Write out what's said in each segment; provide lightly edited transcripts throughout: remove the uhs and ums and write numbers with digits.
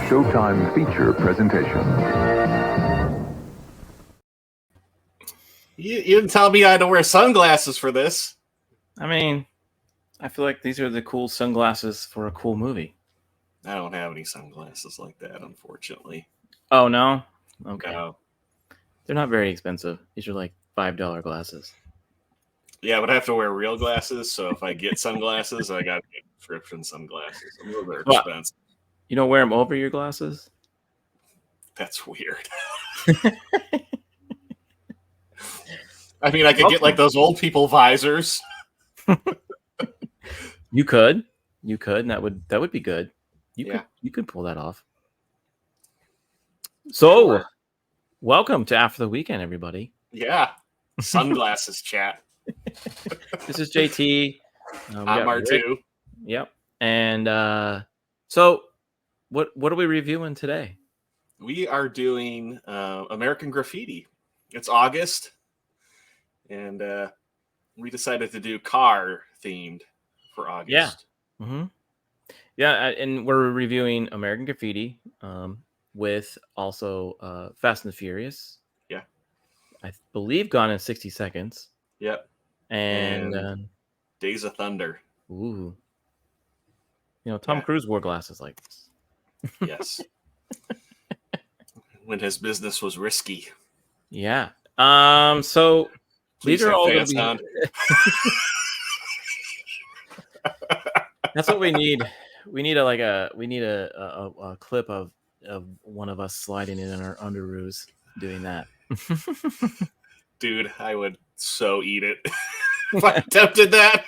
Showtime feature presentation. You didn't tell me I had to wear sunglasses for this. I mean, I feel like these are the cool sunglasses for a cool movie. I don't have any sunglasses like that, unfortunately. Oh, no? Okay. No. They're not very expensive. These are like $5 glasses. Yeah, but I have to wear real glasses, so if I get sunglasses, I got to get prescription sunglasses. A little bit expensive. You don't wear them over your glasses? That's weird. I mean, I could get like those old people visors. You could, and that would be good. You could pull that off. So, sure. Welcome to After the Weekend, everybody. Yeah, sunglasses chat. This is JT. I'm R2. Yep, and so. What are we reviewing today? We are doing American Graffiti. It's August, and we decided to do car themed for August. Yeah, yeah, and we're reviewing American Graffiti with also Fast and the Furious. Yeah, I believe Gone in 60 Seconds. Yep, and Days of Thunder. Ooh, Tom Cruise wore glasses like this. Yes. When his business was risky. Yeah. So please these are all going to be. That's what we need. We need a clip of one of us sliding in our underoos doing that. Dude, I would so eat it if I attempted that.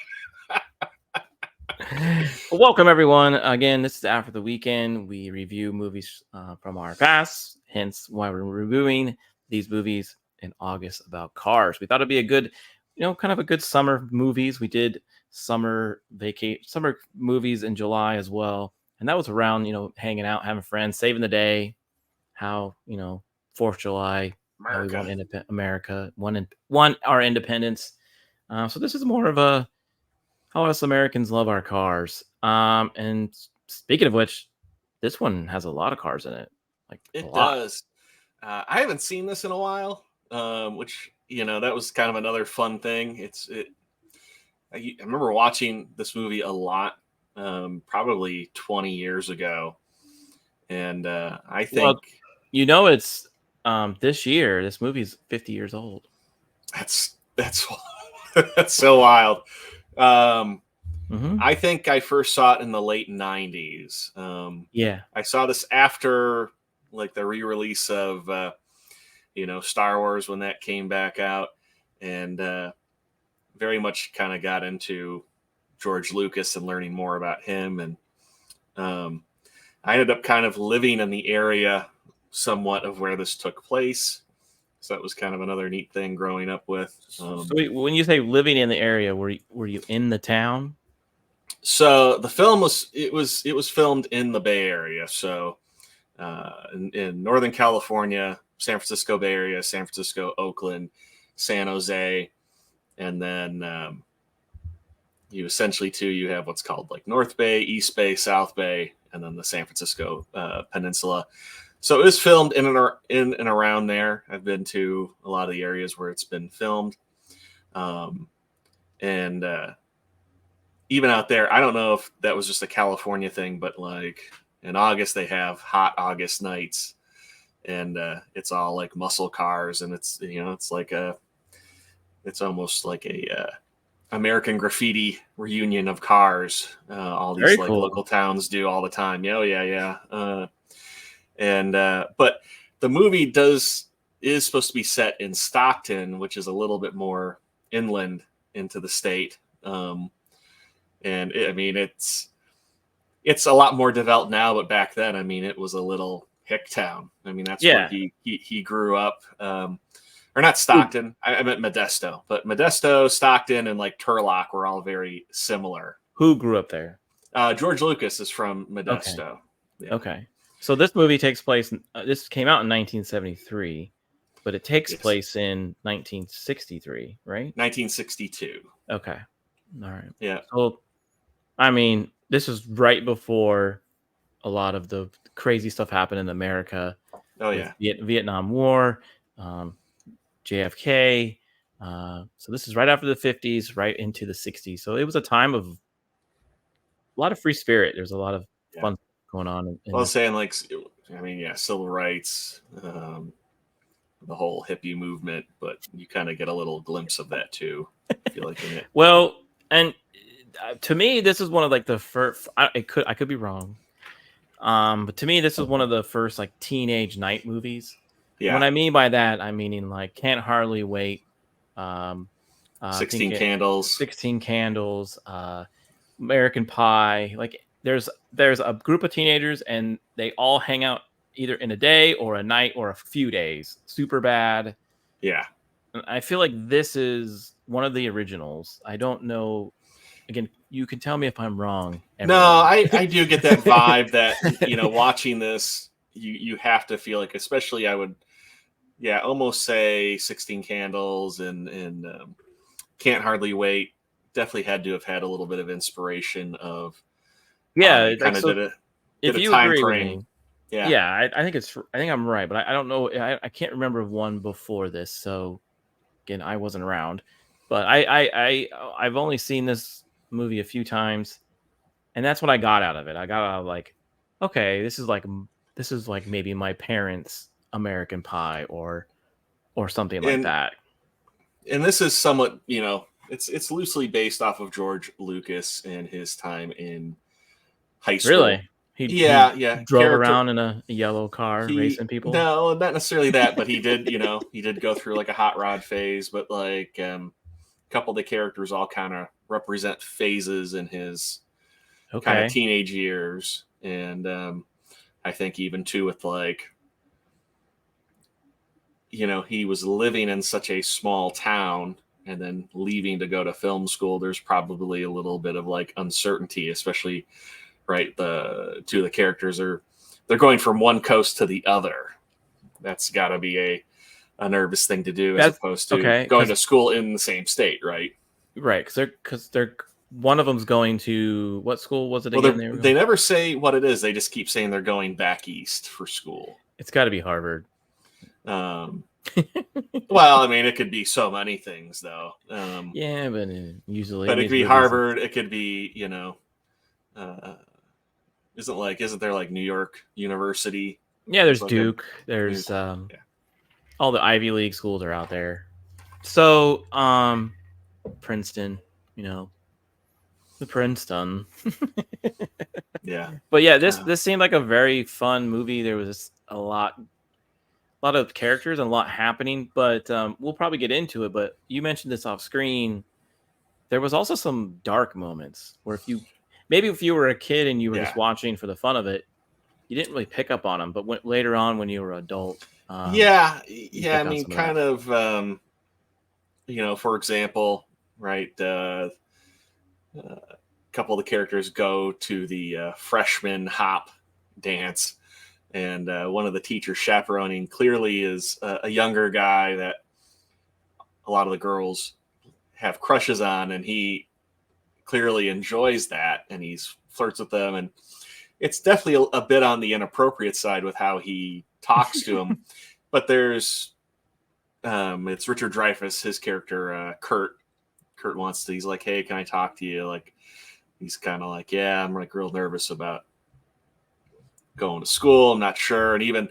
Well, welcome everyone. Again, this is After the Weekend. We review movies from our past, hence why we're reviewing these movies in August about cars. We thought it'd be a good, kind of a good summer movies. We did summer movies in July as well, and that was around hanging out, having friends, saving the day. How 4th of July, how we won America, won our independence. So this is more of a how us Americans love our cars. And speaking of which, this one has a lot of cars in it. Like it does. I haven't seen this in a while, which that was kind of another fun thing. I remember watching this movie a lot, probably 20 years ago, and I think it's this year. This movie's 50 years old. That's that's so wild. I think I first saw it in the late 90s. I saw this after like the re-release of Star Wars when that came back out, and very much kind of got into George Lucas and learning more about him, and I ended up kind of living in the area somewhat of where this took place. So that was kind of another neat thing growing up with. So when you say living in the area, were you in the town? So the film was filmed in the Bay Area. So in Northern California, San Francisco Bay Area, San Francisco, Oakland, San Jose, and then you essentially you have what's called like North Bay, East Bay, South Bay, and then the San Francisco Peninsula. So it was filmed in and around there. I've been to a lot of the areas where it's been filmed. And even out there, I don't know if that was just a California thing, but like in August, they have hot August nights, and it's all like muscle cars. And it's almost like a American Graffiti reunion of cars. All these like local towns do all the time. Yeah. But the movie is supposed to be set in Stockton, which is a little bit more inland into the state. It's a lot more developed now, but back then, it was a little Hicktown. I mean, that's where Yeah. he grew up. Or not Stockton. I meant Modesto. But Modesto, Stockton, and like Turlock were all very similar. Who grew up there? George Lucas is from Okay. Modesto. Yeah. Okay. So this movie takes place. This came out in 1973, but it takes Yes. place in 1963, right? 1962. Okay. All right. Yeah. So, I mean, this is right before a lot of the crazy stuff happened in America. Oh, with yeah. Vietnam War, JFK. So this is right after the 50s, right into the 60s. So it was a time of a lot of free spirit. There's a lot of fun going on. I was saying, like, I mean, yeah, civil rights, the whole hippie movement, but you kind of get a little glimpse of that too. I feel like in it. Well, and to me, this is one of like the first. I could be wrong, but to me, this is one of the first like teenage night movies. Yeah. What I mean by that, I'm meaning like Can't Hardly Wait, 16 Candles, 16 Candles, American Pie. Like there's a group of teenagers and they all hang out either in a day or a night or a few days. Super Bad. Yeah. I feel like this is one of the originals. I don't know. Again, you can tell me if I'm wrong. Everyone. No, I do get that vibe that, you know, watching this, you have to feel like, especially I would, almost say 16 Candles and Can't Hardly Wait definitely had to have had a little bit of inspiration of. Yeah, kind of so did if a you time agree frame. With me, I think I'm right, but I don't know. I can't remember of one before this. So again, I wasn't around, but I've only seen this movie a few times, and that's what I got out of it. I got out of like, okay, this is like maybe my parents' American Pie or something like that. And this is somewhat, you know, it's loosely based off of George Lucas and his time in high school. Really? He drove around in a yellow car racing people? No, not necessarily that, but he did, you know, he did go through like a hot rod phase, but like a couple of the characters all kind of represent phases in his kind of teenage years. And I think even too with like, you know, he was living in such a small town and then leaving to go to film school. There's probably a little bit of like uncertainty, especially right. The two of the characters they're going from one coast to the other. That's gotta be a nervous thing to do as opposed to going to school in the same state. Right. Right. Cause they're one of them's going to what school was it again? Well, they never say what it is. They just keep saying they're going back east for school. It's got to be Harvard. Well, I mean, it could be so many things, though. Yeah, but usually, but it could be Harvard. It could be, you know, isn't there like New York University? Yeah, there's Duke. There's all the Ivy League schools are out there. So, Princeton, you know, the Princeton. Yeah, but yeah, this seemed like a very fun movie. There was a lot of characters and a lot happening, but we'll probably get into it. But you mentioned this off screen. There was also some dark moments where if you were a kid and you were just watching for the fun of it, you didn't really pick up on them. But later on, when you were an adult, I mean, kind of, you know, for example, right, a couple of the characters go to the freshman hop dance. And one of the teachers chaperoning clearly is a younger guy that a lot of the girls have crushes on, and he clearly enjoys that, and he's flirts with them, and it's definitely a bit on the inappropriate side with how he talks to him. But there's it's Richard Dreyfuss, his character Kurt wants to. He's like, "Hey, can I talk to you?" Like, he's kind of like, "Yeah, I'm like real nervous about going to school. I'm not sure." And even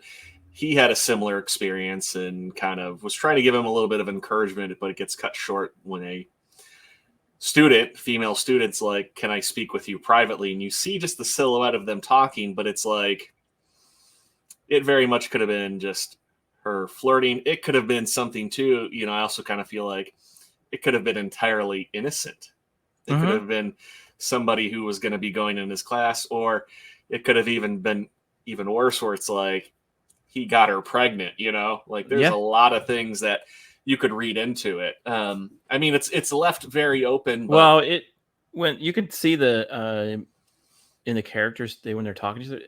he had a similar experience and kind of was trying to give him a little bit of encouragement, but it gets cut short when a female student's like, "Can I speak with you privately?" And you see just the silhouette of them talking, but it's like, it very much could have been just her flirting. It could have been something too. You know, I also kind of feel like it could have been entirely innocent. It could have been somebody who was going to be going in his class, or it could have even been even worse, where it's like he got her pregnant. You know, like there's a lot of things that you could read into it. I mean, it's left very open. But Well, when you could see the in the characters when they're talking to her,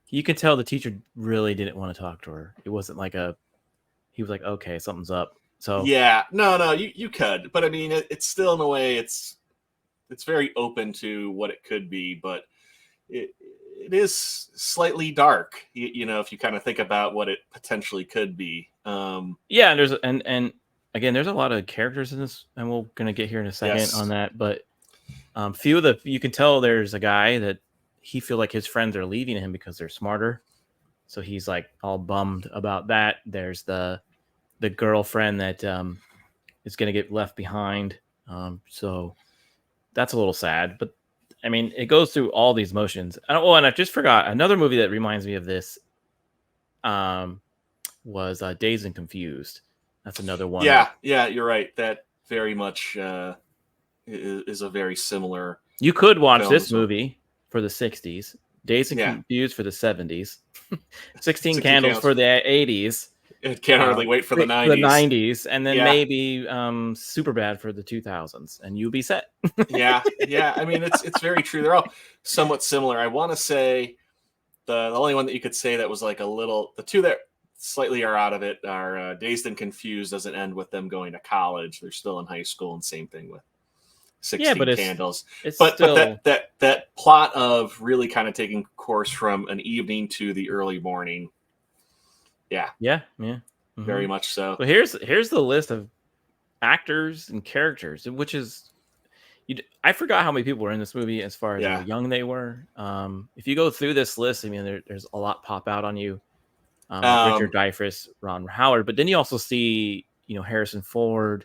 you could tell the teacher really didn't want to talk to her. It wasn't like he was like, okay, something's up. So yeah, no, you could, but I mean, it's still in a way, it's very open to what it could be, but it is slightly dark. You know, if you kind of think about what it potentially could be. Yeah, and there's and again, there's a lot of characters in this, and we're gonna get here in a second on that. But few of you can tell there's a guy that he feel like his friends are leaving him because they're smarter, so he's like all bummed about that. There's the girlfriend that is gonna get left behind, so that's a little sad. But I mean, it goes through all these motions. Oh, and I just forgot another movie that reminds me of this. Was Dazed and Confused. That's another one. Yeah, you're right. That very much is a very similar. You could watch this movie for the 60s, Dazed and Confused for the 70s, 16 Candles for the 80s. It can't hardly wait for the 90s. The 90s, and then maybe Superbad for the 2000s, and you'll be set. yeah. I mean, it's very true. They're all somewhat similar. I want to say the only one that you could say that was like a little, the two that slightly are out of it are Dazed and Confused doesn't end with them going to college. They're still in high school, and same thing with 16 Candles. But that plot of really kind of taking course from an evening to the early morning. Yeah. Mm-hmm. Very much so. But here's the list of actors and characters, which is I forgot how many people were in this movie as far as how young they were. If you go through this list, I mean, there's a lot pop out on you. Richard Dreyfuss, Ron Howard, but then you also see Harrison Ford,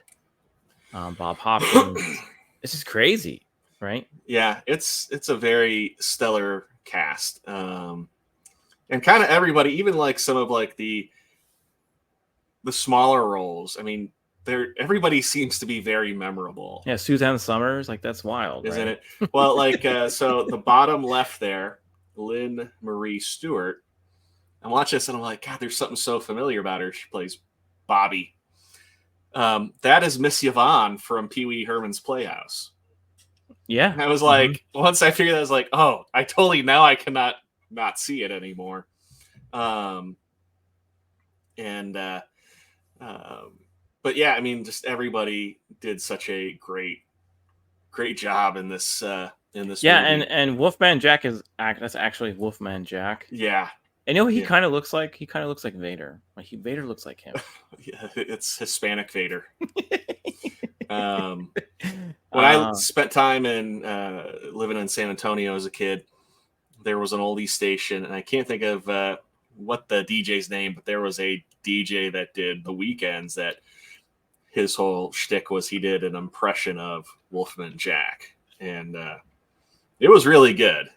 Bob Hopkins. This is crazy, right? Yeah, it's a very stellar cast, and kind of everybody, even like some of like the smaller roles. I mean, everybody seems to be very memorable. Yeah, Suzanne Summers, like that's wild, isn't right? it? Well, like so the bottom left there, Lynn Marie Stewart. I watch this and I'm like, God, there's something so familiar about her. She plays Bobby. That is Miss Yvonne from Pee Wee Herman's Playhouse. Yeah. And I was like, once I figured that, I was like, oh, I totally, now I cannot not see it anymore. But yeah, I mean, just everybody did such a great job in this movie. And Wolfman Jack that's actually Wolfman Jack. Yeah. I know he kind of looks like Vader. Like Vader looks like him. Yeah, it's Hispanic Vader. When I spent time in living in San Antonio as a kid, there was an oldie station, and I can't think of what the DJ's name, but there was a DJ that did the weekends that his whole shtick was he did an impression of Wolfman Jack, and it was really good.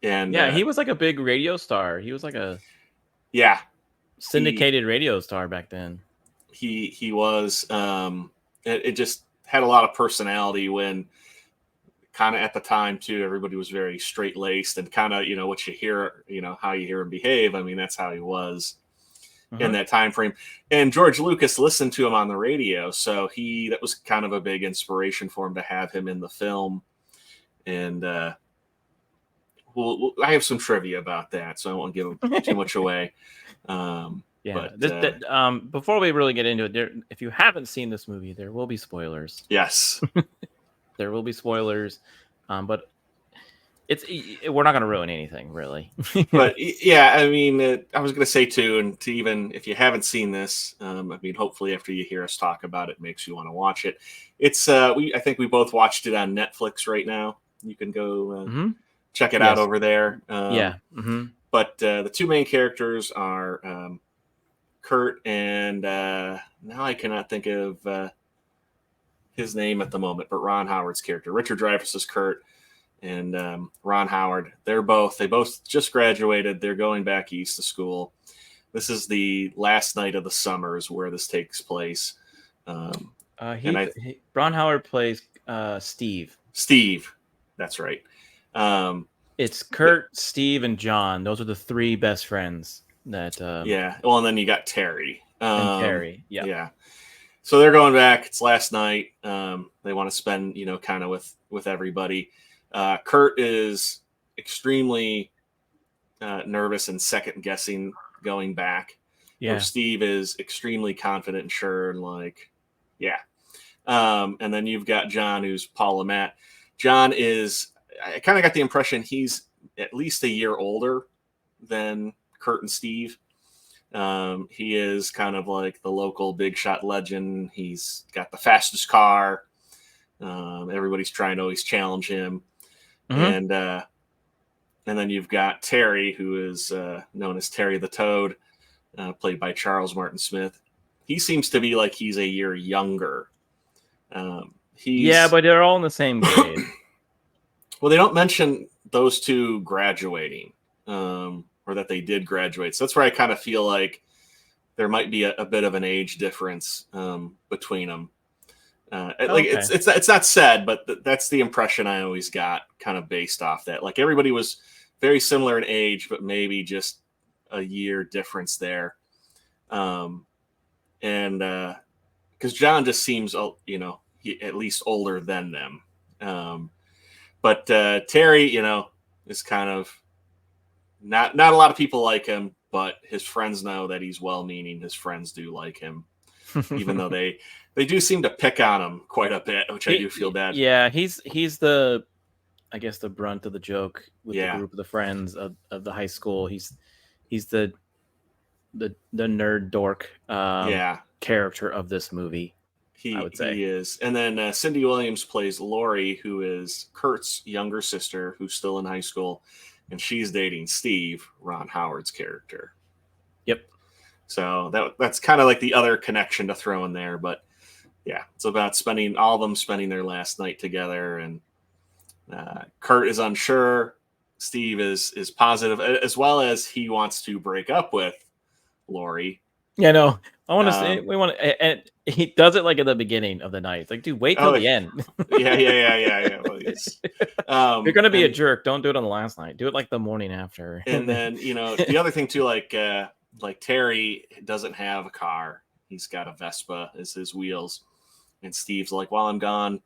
And he was like a big radio star. He was like a syndicated radio star back then. He was. It just had a lot of personality when kind of at the time too. Everybody was very straight laced and kind of what you hear, how you hear him behave. I mean, that's how he was in that time frame. And George Lucas listened to him on the radio, so that was kind of a big inspiration for him to have him in the film. And I have some trivia about that, so I won't give too much away. Before we really get into it, if you haven't seen this movie, there will be spoilers. Yes, there will be spoilers, but we're not going to ruin anything, really. But yeah, I mean, I was going to say too, and to even if you haven't seen this, I mean, hopefully after you hear us talk about it, makes you want to watch it. It's I think we both watched it on Netflix right now. You can go. Check it out over there. But the two main characters are Kurt and now I cannot think of his name at the moment, but Ron Howard's character. Richard Dreyfuss is Kurt, and Ron Howard. They both just graduated. They're going back east to school. This is the last night of the summers where this takes place. Ron Howard plays Steve. Steve, that's right. It's Kurt, Steve, and John. Those are the three best friends that. Yeah. Well, and then you got Terry. And Terry. Yeah. Yeah. So they're going back. It's last night. They want to spend, kind of with everybody. Kurt is extremely nervous and second guessing going back. Yeah. Where Steve is extremely confident and sure and like, yeah. And then you've got John, who's Paul Lamette. John is, I kind of got the impression he's at least a year older than Kurt and Steve. He is kind of like the local big shot legend. He's got the fastest car. Everybody's trying to always challenge him. Mm-hmm. And then you've got Terry, who is known as Terry the Toad, played by Charles Martin Smith. He seems to be like he's a year younger. Yeah, but they're all in the same grade. Well, they don't mention those two graduating, or that they did graduate. So that's where I kind of feel like there might be a bit of an age difference between them. Like it's not said, but that's the impression I always got, kind of based off that. Like everybody was very similar in age, but maybe just a year difference there. And because John just seems, he, at least older than them. But Terry, is kind of not a lot of people like him, but his friends know that he's well-meaning. His friends do like him, even though they do seem to pick on him quite a bit, which I do feel bad. Yeah, he's the, I guess, the brunt of the joke with the group of the friends of the high school. He's the nerd dork character of this movie. I would say he is. And then Cindy Williams plays Lori, who is Kurt's younger sister, who's still in high school, and she's dating Steve, Ron Howard's character. Yep. So that's kind of like the other connection to throw in there. But yeah, it's about all of them spending their last night together, and Kurt is unsure. Steve is positive, as well as he wants to break up with Lori. Yeah, no, I want to say and he does it like at the beginning of the night. It's like, dude, wait till the end. Yeah. Well, you're gonna be a jerk. Don't do it on the last night. Do it like the morning after. And then the other thing too, like Terry doesn't have a car. He's got a Vespa as his wheels, and Steve's like, while I'm gone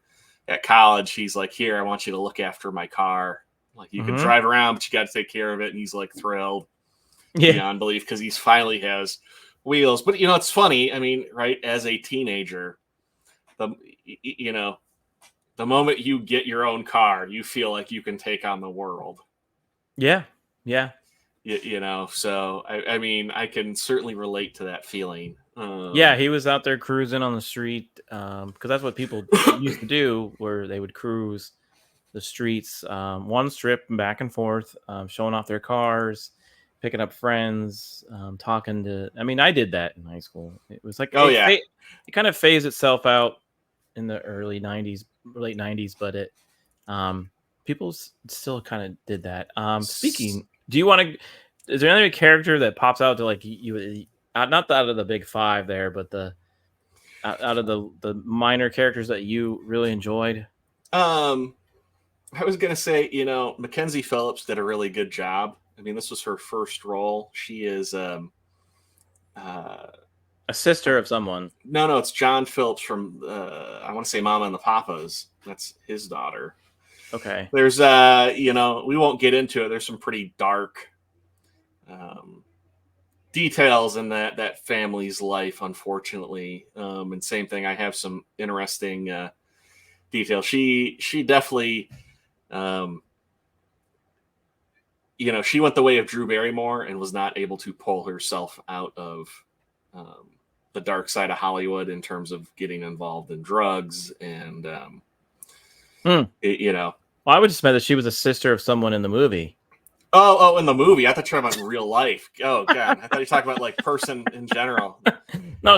at college, he's like, here, I want you to look after my car. Like you can drive around, but you got to take care of it. And he's like thrilled beyond belief because he's finally has wheels. But it's funny. I mean, right, as a teenager, the moment you get your own car, you feel like you can take on the world. Yeah. So I mean, I can certainly relate to that feeling. Yeah, he was out there cruising on the street because that's what people used to do, where they would cruise the streets, one strip back and forth, showing off their cars, picking up friends, talking to. I mean, I did that in high school. It was like, it kind of phased itself out in the late '90s, but it people still kind of did that. Speaking, do you want to? Is there any character that pops out to like you? Not out of the big five there, but out of the minor characters that you really enjoyed. I was gonna say, Mackenzie Phillips did a really good job. I mean, this was her first role. She is a sister of someone. No, it's John Phillips from I want to say Mama and the Papas. That's his daughter. Okay. There's we won't get into it. There's some pretty dark details in that family's life, unfortunately. And same thing, I have some interesting details. She definitely she went the way of Drew Barrymore and was not able to pull herself out of the dark side of Hollywood in terms of getting involved in drugs and Well, I would just meant that she was a sister of someone in the movie. Oh, in the movie. I thought you were talking about real life. Oh God, I thought you were talking about like person in general. No,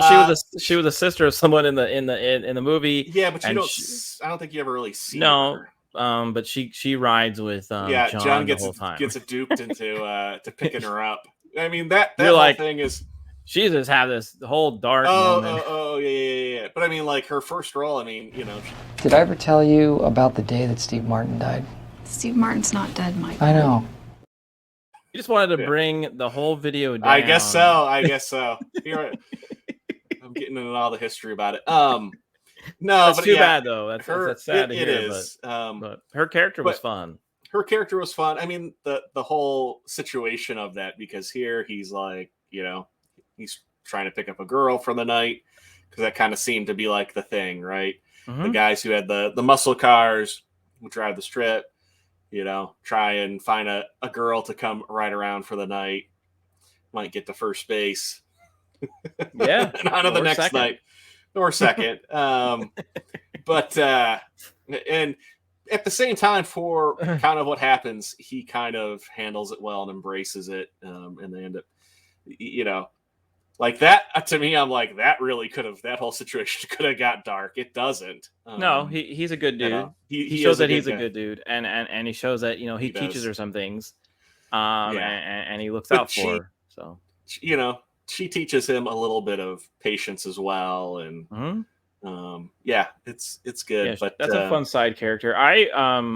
she was a sister of someone in the movie. Yeah, but I don't think you ever really see her. But she rides with John the whole time. Gets duped into to picking her up. I mean that whole thing is. She just had this whole dark moment. Oh, yeah. But I mean, like her first role. I mean, Did I ever tell you about the day that Steve Martin died? Steve Martin's not dead, Mike. I know. You just wanted to bring the whole video down. I guess so. Here, I'm getting into all the history about it. No, that's but too yeah, bad though. That's sad to it hear. Is. But her character was fun. Her character was fun. I mean, the whole situation of that, because here he's like, he's trying to pick up a girl for the night, because that kind of seemed to be like the thing, right? The guys who had the muscle cars who drive the strip, try and find a girl to come ride around for the night, might get to first base. Yeah. And on to the next night. Or second. But and at the same time, for kind of what happens, he kind of handles it well and embraces it. And they end up, like that. To me, I'm like, that whole situation could have got dark. It doesn't. No, he's a good dude. He shows that he's a good dude, and he shows that he teaches her some things, and he looks out for her. So she teaches him a little bit of patience as well, and it's good. Yeah, but that's a fun side character. I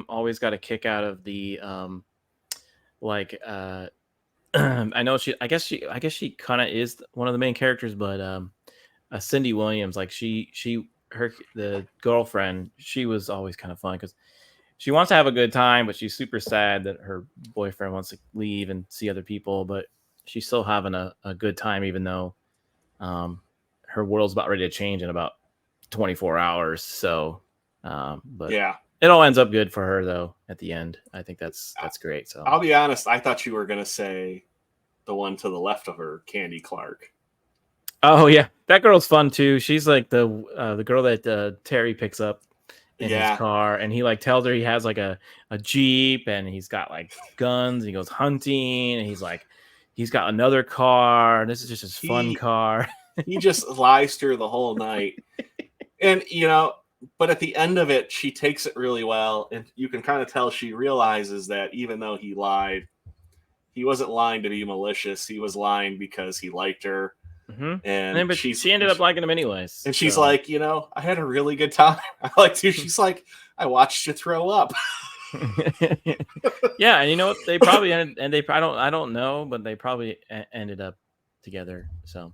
always got a kick out of the I know I guess she kind of is one of the main characters, but Cindy Williams, like the girlfriend, she was always kind of fun because she wants to have a good time, but she's super sad that her boyfriend wants to leave and see other people, but she's still having a good time, even though her world's about ready to change in about 24 hours. So, but yeah, it all ends up good for her though at the end. I think that's great. So I'll be honest, I thought you were gonna say the one to the left of her, Candy Clark. Oh yeah, that girl's fun too. She's like the girl that Terry picks up in his car, and he like tells her he has like a Jeep and he's got like guns. And he goes hunting, and he's got another car. And this is just his fun car. He just lies to her the whole night, and but at the end of it, she takes it really well, and you can kind of tell she realizes that even though he lied, he wasn't lying to be malicious. He was lying because he liked her. But she ended up liking him anyways. And she's like, I had a really good time. I liked you. She's like, I watched you throw up. Yeah, and they probably ended, and I don't know, but they probably ended up together. So,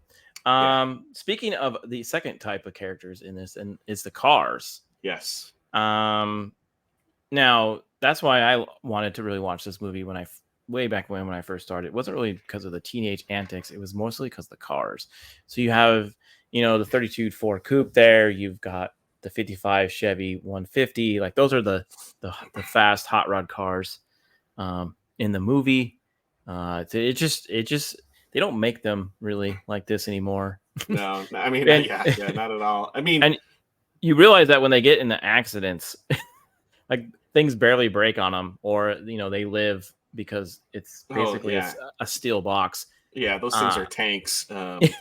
speaking of the second type of characters in this, and it's the cars. Yes. Now that's why I wanted to really watch this movie way back when I first started. It wasn't really because of the teenage antics. It was mostly because of the cars. So you have, the 32 Ford Coupe there. You've got the 55 Chevy 150. Like those are the fast hot rod cars in the movie. It just they don't make them really like this anymore. No, I mean, yeah, not at all. I mean, and you realize that when they get into accidents, like things barely break on them, or they live because it's basically a steel box. Yeah, those things are tanks,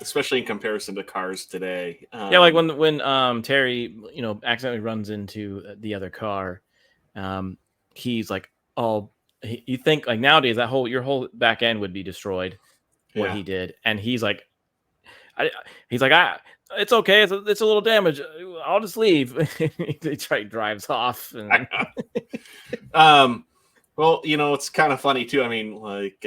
especially in comparison to cars today. Like when Terry, accidentally runs into the other car, he's like, you think like nowadays that your whole back end would be destroyed. What he did, and he's like, it's okay, it's a little damage. I'll just leave. He drives off. And... Well, it's kind of funny too. I mean, like,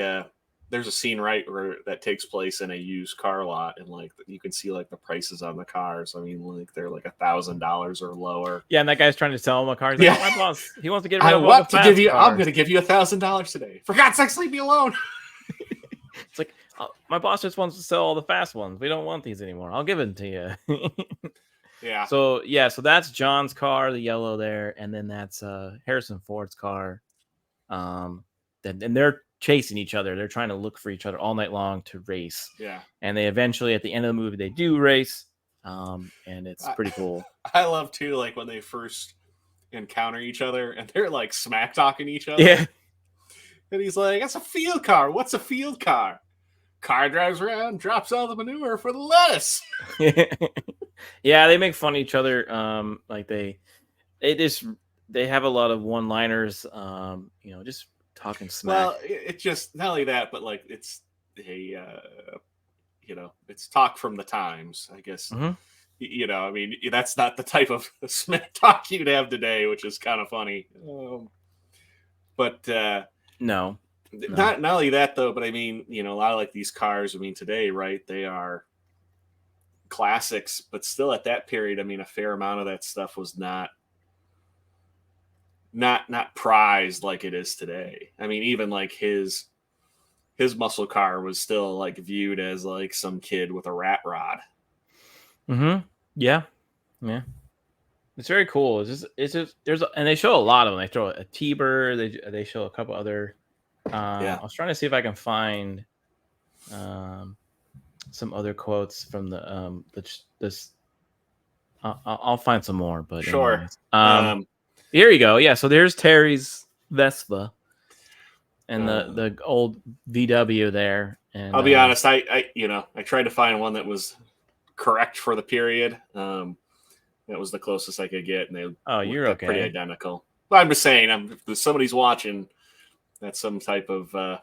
there's a scene where that takes place in a used car lot, and like you can see like the prices on the cars. I mean, like they're like $1,000 or lower. Yeah, and that guy's trying to sell him a car. He's like, my boss, he wants to get rid of I'm going to give you $1,000 today. For God's sakes, leave me alone. It's like my boss just wants to sell all the fast ones. We don't want these anymore. I'll give it to you. Yeah. So that's John's car, the yellow there, and then that's Harrison Ford's car. And they're chasing each other. They're trying to look for each other all night long to race. Yeah. And they eventually, at the end of the movie, they do race. And it's pretty cool. I love too, like when they first encounter each other and they're like smack talking each other. Yeah. And he's like, "That's a field car. What's a field car? Car drives around, drops all the manure for the lettuce." Yeah, they make fun of each other. Like they have a lot of one-liners. Just talking smack. Well, it's just not only that, but like it's it's talk from the times, I guess. Mm-hmm. I mean, that's not the type of smack talk you'd have today, which is kind of funny. But No. not only that though, but I mean, you know, a lot of like these cars, I mean, today, right? They are classics, but still at that period, I mean, a fair amount of that stuff was not prized like it is today. I mean, even like his muscle car was still like viewed as like some kid with a rat rod. Yeah. It's very cool. It's just and they show a lot of them. They show a T-Bird. They show a couple other. I was trying to see if I can find some other quotes from this. I'll find some more, but Sure. anyways. Here you go. Yeah, so there's Terry's Vespa and the old VW there. And I'll be honest, I tried to find one that was correct for the period. That was the closest I could get, and you're okay. Pretty identical. But I'm just saying, if somebody's watching, that's some type of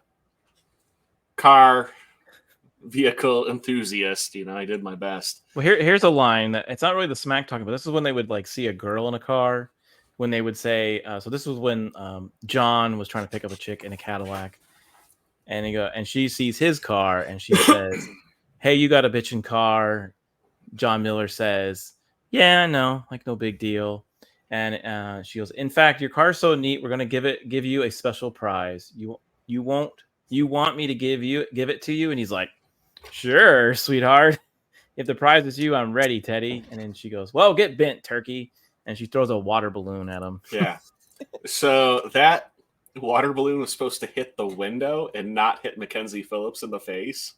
car vehicle enthusiast. You know, I did my best. Well, here's a line that it's not really the smack talking, but this is when they would like see a girl in a car. When they would say, so this was when John was trying to pick up a chick in a Cadillac, and she sees his car and she says, "Hey, you got a bitchin' car." John Miller says, "Yeah, I know, like no big deal." And she goes, "In fact, your car's so neat, we're gonna give you a special prize. You want me to give it to you?" And he's like, "Sure, sweetheart. If the prize is you, I'm ready, Teddy." And then she goes, "Well, get bent, turkey." And she throws a water balloon at him. Yeah. So that water balloon was supposed to hit the window and not hit Mackenzie Phillips in the face.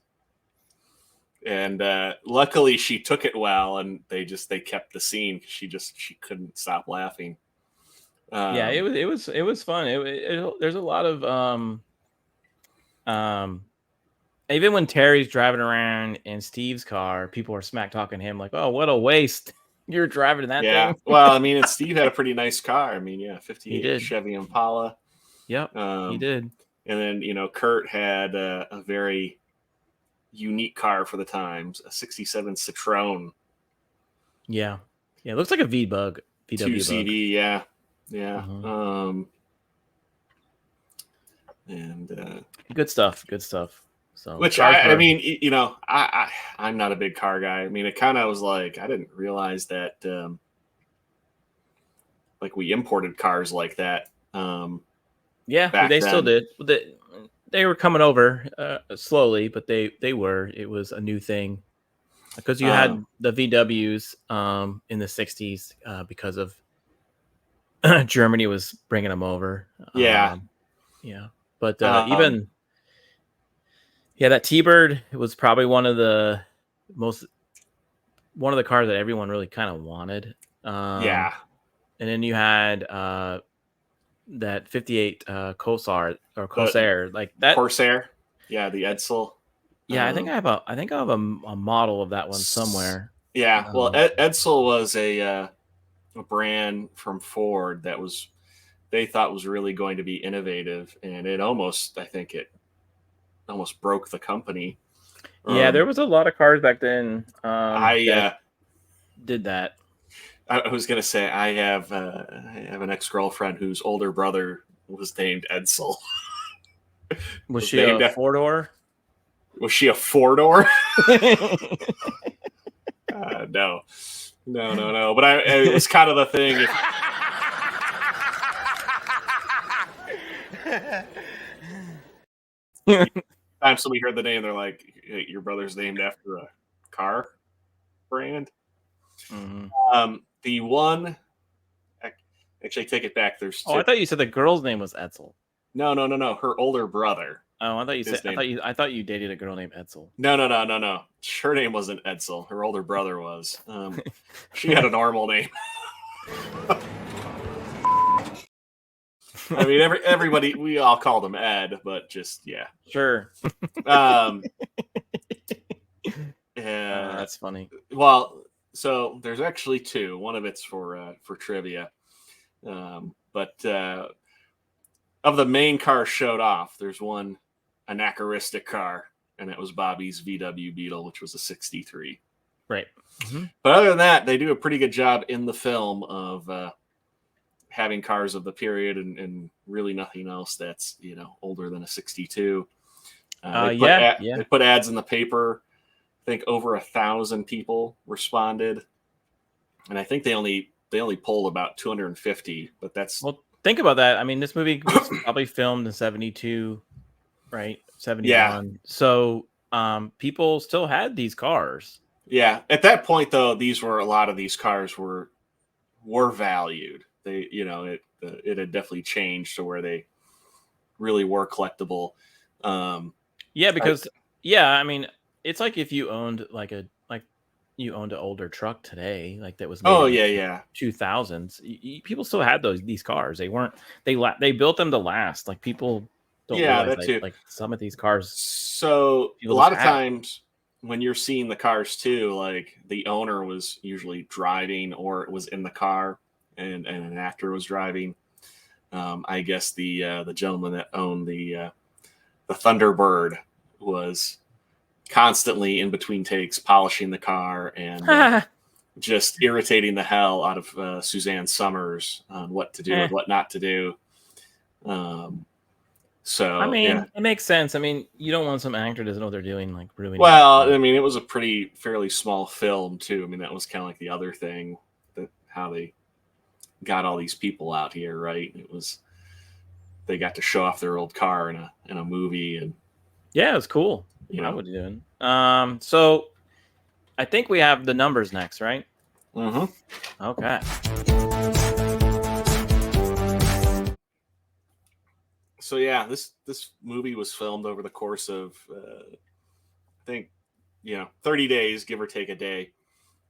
And luckily she took it well, and they kept the scene. She couldn't stop laughing. Yeah, it was fun. There's a lot of even when Terry's driving around in Steve's car, people are smack talking him like, "Oh, what a waste. You're driving that thing." Well, I mean, and Steve had a pretty nice car. I mean, 58 Chevy Impala. Yep, he did. And then, Kurt had a very unique car for the times, a 67 Citroen. Yeah. It looks like a VW 2CV, yeah. Mm-hmm. And good stuff. So, which I mean, I'm not a big car guy. I mean, it kind of was like, I didn't realize that, like we imported cars like that. Yeah, they still did. They were coming over slowly, but they were. It was a new thing because you had the VWs in the 60s because of Germany was bringing them over. Yeah. But even that T-Bird, it was probably one of the cars that everyone really kind of wanted. And then you had that 58 Corsair like that Corsair. Yeah, the Edsel. Yeah, I think I have a model of that one somewhere. Yeah, well, Edsel was a brand from Ford that they thought was really going to be innovative, and I think it almost broke the company. Yeah, there was a lot of cars back then. That did that. I was gonna say I have an ex-girlfriend whose older brother was named Edsel. Was she a four-door? Was she a four-door? No. But it was kind of the thing. Time somebody heard the name, they're like, hey, "Your brother's named after a car brand." Mm-hmm. The one, actually, take it back. There's two. I thought you said the girl's name was Edsel. No. Her older brother. Oh, I thought you said. I thought you dated a girl named Edsel. No. Her name wasn't Edsel. Her older brother was. She had a normal name. I mean, everybody, we all called him Ed, but just Sure. That's funny. Well, so there's actually two. One of it's for trivia, but of the main cars showed off, there's one anachronistic car, and it was Bobby's VW Beetle, which was a 63. Right. Mm-hmm. But other than that, they do a pretty good job in the film of having cars of the period and really nothing else that's older than a 62. They put ads in the paper. I think over 1,000 people responded, and I think they only polled about 250. But that's think about that. I mean, this movie was probably filmed in 72, right? 71. Yeah. So people still had these cars. Yeah. At that point, though, a lot of these cars were valued. They, it had definitely changed to where they really were collectible. Because I mean, it's like if you owned you owned an older truck today, like that was made in 2000s. People still had these cars. They built them to last. Like people don't realize that, like some of these cars. So a lot of times when you're seeing the cars too, like the owner was usually driving or was in the car and an actor was driving. I guess the gentleman that owned the Thunderbird was constantly in between takes polishing the car and just irritating the hell out of Suzanne Summers on what to do and what not to do. So I mean, it makes sense. I mean, you don't want some actor doesn't know what they're doing, like ruining. Well, I mean, it was a fairly small film too. I mean, that was kind of like the other thing, that how they got all these people out here, right? It was they got to show off their old car in a movie, and yeah, it was cool. What are you doing? So I think we have the numbers next, right? Mm-hmm. Okay. So yeah, this movie was filmed over the course of I think 30 days, give or take a day.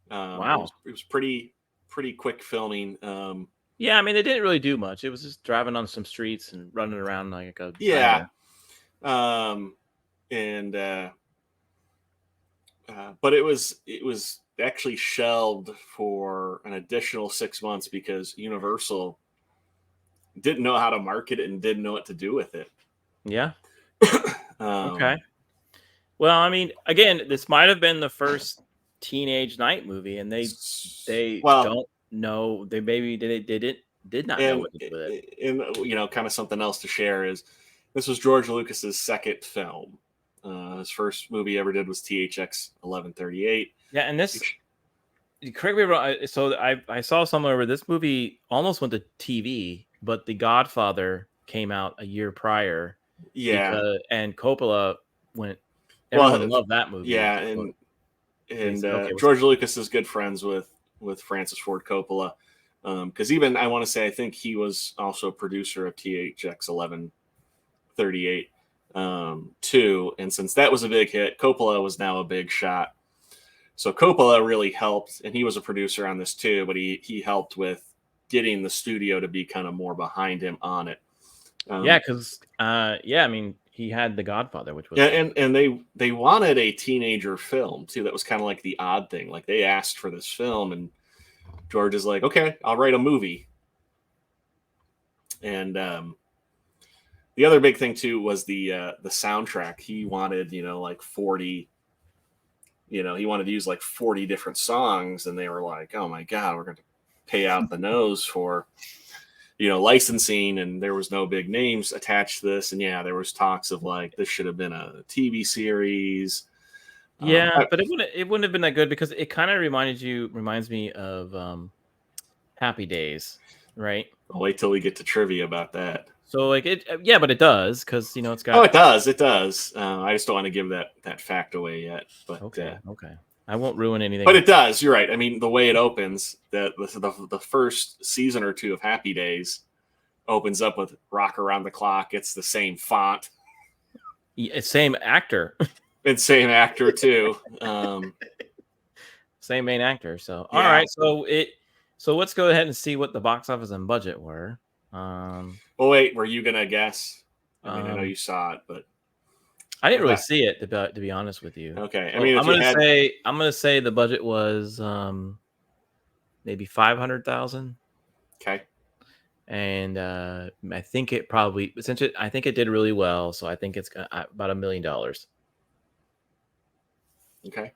Wow, it was pretty quick filming. Yeah, I mean, they didn't really do much. It was just driving on some streets and running around like a but it was actually shelved for an additional 6 months because Universal didn't know how to market it and didn't know what to do with it. Yeah. Okay. Well, I mean, again, this might have been the first teenage night movie, and they don't know. They maybe did not know what to do with it. And kind of something else to share is this was George Lucas's second film. His first movie he ever did was THX 1138. Yeah, and this. Correct me if I'm wrong. So I saw somewhere where this movie almost went to TV, but The Godfather came out a year prior. Yeah, and Coppola went. Everyone loved that movie. Yeah, and George Lucas is good friends with Francis Ford Coppola, because even I want to say I think he was also a producer of THX 1138 too. And since that was a big hit, Coppola was now a big shot. So Coppola really helped, and he was a producer on this too, but he helped with getting the studio to be kind of more behind him on it. Because I mean, he had The Godfather, which was and they wanted a teenager film too. That was kind of like the odd thing. Like they asked for this film, and George is like, "Okay, I'll write a movie." And the other big thing too was the soundtrack. He wanted like 40. He wanted to use like 40 different songs, and they were like, "Oh my god, we're going to pay out the nose for licensing," and there was no big names attached to this. And there was talks of like this should have been a TV series. But it wouldn't have been that good because it kind of reminds me of Happy Days, right? I'll wait till we get to trivia about that. So like but it does because it's got. Oh, it does. It does. I just don't want to give that fact away yet. But okay. I won't ruin anything. But it does. You're right. I mean, the way it opens, the first season or two of Happy Days opens up with "Rock Around the Clock." It's the same font, same actor, and same actor too. Same main actor. So all right. So let's go ahead and see what the box office and budget were. Well, wait. Were you gonna guess? I mean, I know you saw it, but I didn't really see it to be honest with you. Okay. I mean, I'm gonna say the budget was maybe 500,000. Okay. And I think it probably I think it did really well, so I think it's about $1 million. Okay.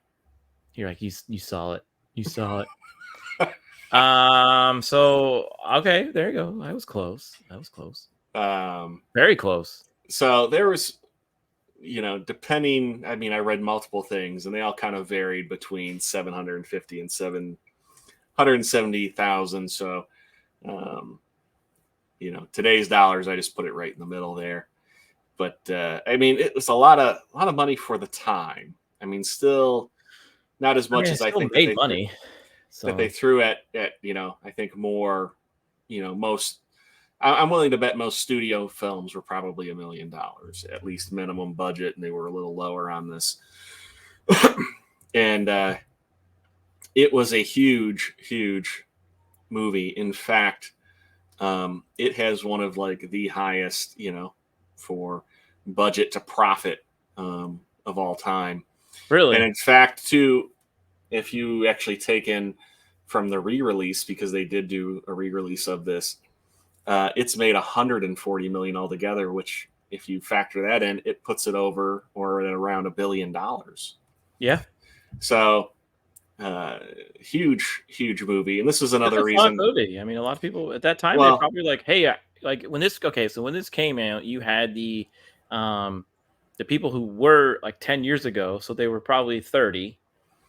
You're like you saw it. You saw it. So okay, there you go. I was close. That was close. Very close. So there was, depending. I mean, I read multiple things, and they all kind of varied between 750 and 770,000. So, today's dollars, I just put it right in the middle there. But I mean, it was a lot of money for the time. I mean, still not as much it as I still think made money. that they threw at I think more, most. I'm willing to bet most studio films were probably $1 million, at least minimum budget, and they were a little lower on this. And it was a huge, huge movie. In fact, it has one of like the highest, for budget to profit of all time. Really? And in fact, too, if you actually take in from the re-release, because they did do a re-release of this, it's made $140 million altogether, which if you factor that in, it puts it over or at around $1 billion. Yeah. So huge movie. And this is another It's a fun reason. movie. I mean, a lot of people at that time, Well, they're probably like, hey, like when this came out, you had the people who were like 10 years ago, so they were probably 30,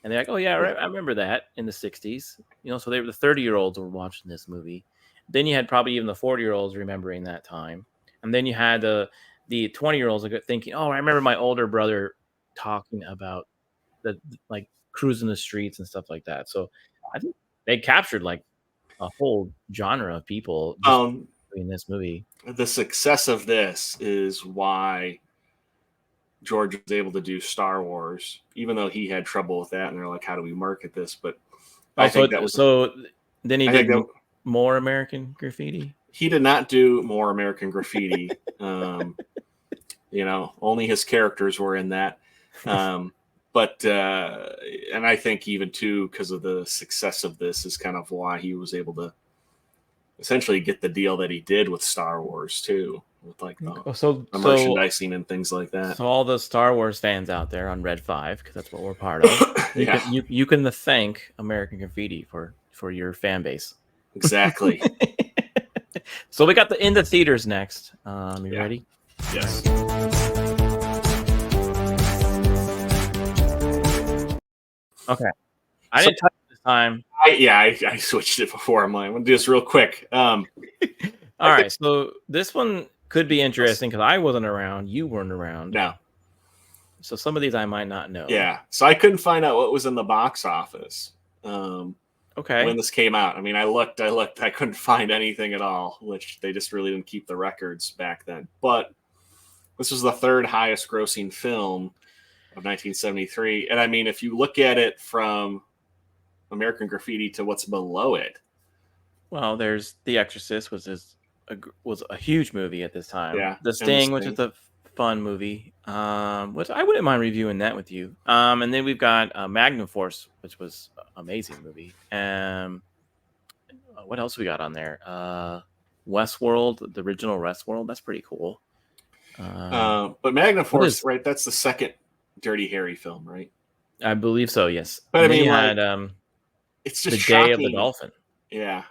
and they're like, oh yeah, right, I remember that in the 60s, so they were the 30-year-olds were watching this movie. Then you had probably even the 40-year-olds remembering that time, and then you had the 20-year-olds thinking, oh, I remember my older brother talking about the like cruising the streets and stuff like that. So I think they captured like a whole genre of people just in this movie. The success of this is why George was able to do Star Wars, even though he had trouble with that. And they're like, how do we market this? But I think that was then he did more American Graffiti. He did not do more American Graffiti. Only his characters were in that. But and I think even too, because of the success of this, is kind of why he was able to essentially get the deal that he did with Star Wars too, with like the merchandising and things like that. So all the Star Wars fans out there on Red 5, because that's what we're part of, you can thank American Graffiti for your fan base. Exactly. So we got in the theaters next. You ready? Yes. Okay. I didn't touch it this time. I switched it before. I'm going to do this real quick. All right. So this one could be interesting because I wasn't around. You weren't around. No. So some of these I might not know. Yeah. So I couldn't find out what was in the box office. Okay. When this came out. I mean, I looked. I couldn't find anything at all, which they just really didn't keep the records back then. But this was the third highest grossing film of 1973. And I mean, if you look at it from American Graffiti to what's below it. Well, there's The Exorcist, was a huge movie at this time. Yeah. The Sting, which is a fun movie, which I wouldn't mind reviewing that with you. And then we've got Magnum Force, which was an amazing movie. What else we got on there? Westworld, the original Westworld. That's pretty cool. But Magnum Force, right? That's the second Dirty Harry film, right? I believe so. Yes. But I mean, you had it's just The shocking. Day of the Dolphin. Yeah.